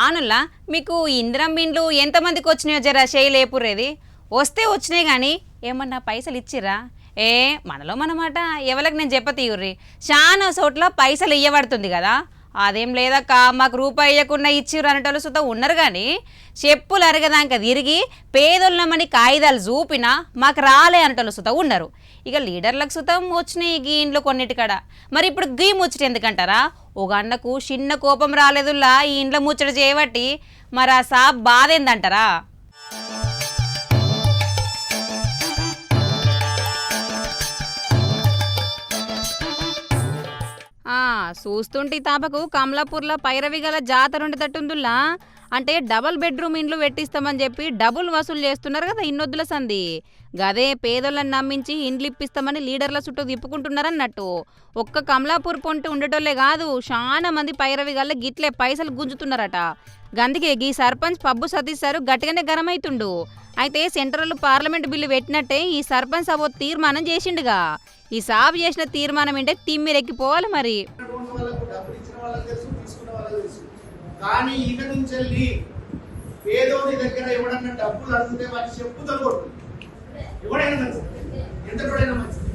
ఆనుల్లా మీకు ఇందిరం బిండ్లు ఎంతమందికి వచ్చినాయో జరా చేయలేపుర్రేది వస్తే వచ్చినాయి కానీ ఏమన్నా పైసలు ఇచ్చిర్రా? ఏ మనలో మనమాట ఎవరికి నేను చెప్పతీయుర్రి. చాలా చోట్ల పైసలు ఇయ్యబడుతుంది కదా, అదేం లేదక్క మాకు రూపాయి ఇవ్వకుండా ఇచ్చిర్రు అనేటోళ్ళు సుతా ఉన్నారు. కానీ చెప్పులు అరగదాక తిరిగి పేదోళ్ళమని కాగితాలు చూపినా మాకు రాలే అనేటోళ్ళు సుతా ఉన్నారు. ఇక లీడర్లకు సుతం వచ్చినాయి గీ ఇంట్లో కొన్నిటికాడ. మరి ఇప్పుడు గీ ముచ్చట ఎందుకంటారా? ఒక అన్నకు చిన్న కోపం రాలేదులా ఈ ఇంట్లో ముచ్చట చేయబట్టి. మరి ఆ సాబ్ బాధ ఏందంటారా? చూస్తుంటే తాపకు కమలాపూర్లో పైరవి గల జాతర ఉండేటట్టుందిలా. అంటే డబల్ బెడ్రూమ్ ఇండ్లు పెట్టిస్తామని చెప్పి డబుల్ వసూలు చేస్తున్నారు కదా ఇన్నొద్దుల సంది. గదే పేదోళ్ళని నమ్మించి ఇండ్లు ఇప్పిస్తామని లీడర్ల చుట్టూ తిప్పుకుంటున్నారన్నట్టు. ఒక్క కమలాపూర్ పొంటి ఉండేటోళ్లే కాదు, చాలా మంది పైరవి గల్ల గిట్లే పైసలు గుంజుతున్నారట. గందుకే గీ సర్పంచ్ పబ్బు సతీష్ సారు గట్టిగానే గరమైతుండు. అయితే సెంట్రల్ పార్లమెంట్ బిల్లు పెట్టినట్టే ఈ సర్పంచ్ సభ తీర్మానం చేసిండుగా. ఈ సాబు చేసిన తీర్మానం ఏంటే తిమ్మిరెక్కిపోవాలి మరి. కానీ ఇక నుంచి పేదోడి దగ్గర ఎవడన్నా డబ్బులు అడిగితే వాటి చెప్పుతో కొట్టు. ఎవడైనా మంచిది, ఎంతటోడైనా మంచిది.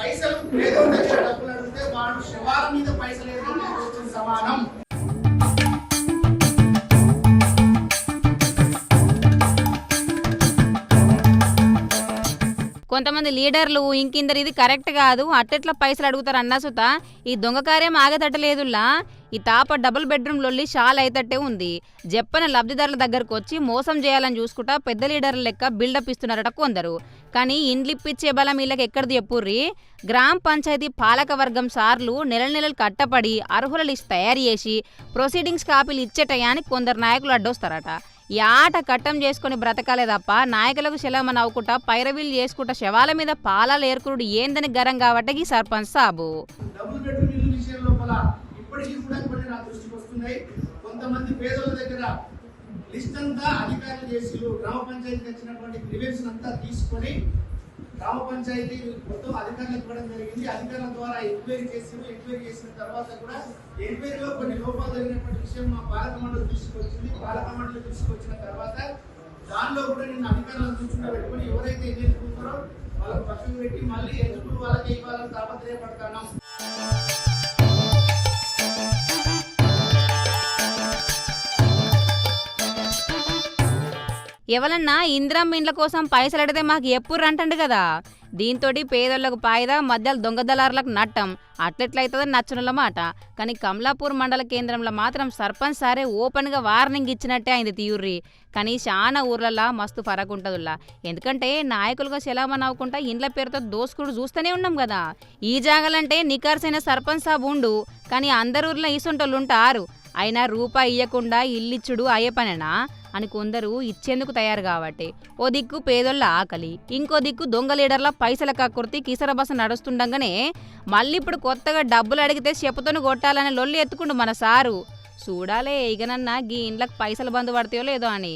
పైసలు పేదోడి దగ్గర డబ్బులు అడిగితే వాడు శవాల మీద పైసలు వేసుకుని సమానం. కొంతమంది లీడర్లు ఇంకిందరు ఇది కరెక్ట్ కాదు అట్టెట్లా పైసలు అడుగుతారు అన్నా సుత ఈ దొంగ కార్యం ఆగతట్టలేదులా. ఈ తాప డబుల్ బెడ్రూమ్ లొల్లి చాలా అయితట్టే ఉంది. చెప్పన లబ్ధిదారుల దగ్గరకు వచ్చి మోసం చేయాలని చూసుకుంటా పెద్ద లీడర్ల లెక్క బిల్డప్ ఇస్తున్నారట కొందరు. కానీ ఇండ్లు ఇప్పించే బలం వీళ్ళకి ఎక్కడిది చెప్పుర్రి? గ్రామ పంచాయతీ పాలక వర్గం సార్లు నెలలు కట్టపడి అర్హుల లిస్ట్ తయారు చేసి ప్రొసీడింగ్స్ కాపీలు ఇచ్చేటయాని కొందరు నాయకులు అడ్డొస్తారట. ఈ ఆట కట్టం చేసుకుని బ్రతకాలే తప్ప నాయకులకు శలమని అవ్వకుండా పైరవీలు చేసుకుంటా శవాల మీద పాలాలు ఏర్కురుడు ఏందని గరం కాబట్టి ఈ సర్పంచ్ సాబు. ఇప్పటికీ కూడా కొన్ని నా దృష్టికి వస్తున్నాయి. కొంతమంది పేదల దగ్గర లిస్ట్ అంతా అధికారులు చేసి గ్రామ పంచాయతీకి వచ్చినటువంటి గ్రీవెన్స్ అంతా తీసుకొని గ్రామ పంచాయతీ మొత్తం అధికారులకు ఇవ్వడం జరిగింది. అధికారుల ద్వారా ఎంక్వైరీ చేసిన తర్వాత కూడా ఎంక్వైరీలో కొన్ని లోపాలు జరిగినటువంటి విషయం మా పాలక మండలి తీసుకొచ్చింది. పాలక మండలి తీసుకొచ్చిన తర్వాత దానిలో కూడా నేను అధికారులను చూసుకుంటూ పెట్టుకొని ఎవరైతే ఎన్నికలున్నారో వాళ్ళకి పక్కకు పెట్టి మళ్ళీ ఎన్నికలు వాళ్ళకి ఇవ్వాలని తాపత్రయపడతాను. ఎవరన్నా ఇందిరం ఇండ్ల కోసం పైసలు అడిగితే మాకు ఎప్పుడు అంటండు కదా. దీంతో పేదోళ్లకు పాయిదా, మధ్యలో దొంగదలారులకు నట్టం. అట్లెట్లయితుందని నచ్చనుల మాట. కానీ కమలాపూర్ మండల కేంద్రంలో మాత్రం సర్పంచ్ సారే ఓపెన్గా వార్నింగ్ ఇచ్చినట్టే అయింది తీయుర్రి. కానీ చాలా ఊర్లలా మస్తు ఫరక్ ఉంటుందిలా. ఎందుకంటే నాయకులుగా సెలవు నవ్వుకుంటా ఇండ్ల పేరుతో దోసుకుడు చూస్తూనే ఉన్నాం కదా. ఈ జాగాలంటే నికార్సైన సర్పంచ్ సాబ్ ఉండు, కానీ అందరు ఊర్లో ఈసొంటోళ్ళు ఉంటారు. అయినా రూపాయి ఇయ్యకుండా ఇల్లిచ్చుడు అయ్యే పనేనా అని కొందరు ఇచ్చేందుకు తయారు కాబట్టి. ఓ దిక్కు పేదోళ్ళ ఆకలి, ఇంకో దిక్కు దొంగ లీడర్ల పైసల కక్కుర్తి కిసరబస నడుస్తుండగానే మళ్ళీ ఇప్పుడు కొత్తగా డబ్బులు అడిగితే చెప్పుతోని కొట్టాలని లొల్లి ఎత్తుకుండు మన సారు. చూడాలే ఇకనన్నా గీ ఇండ్లకు పైసలు బంధు పడతాయో లేదో అని.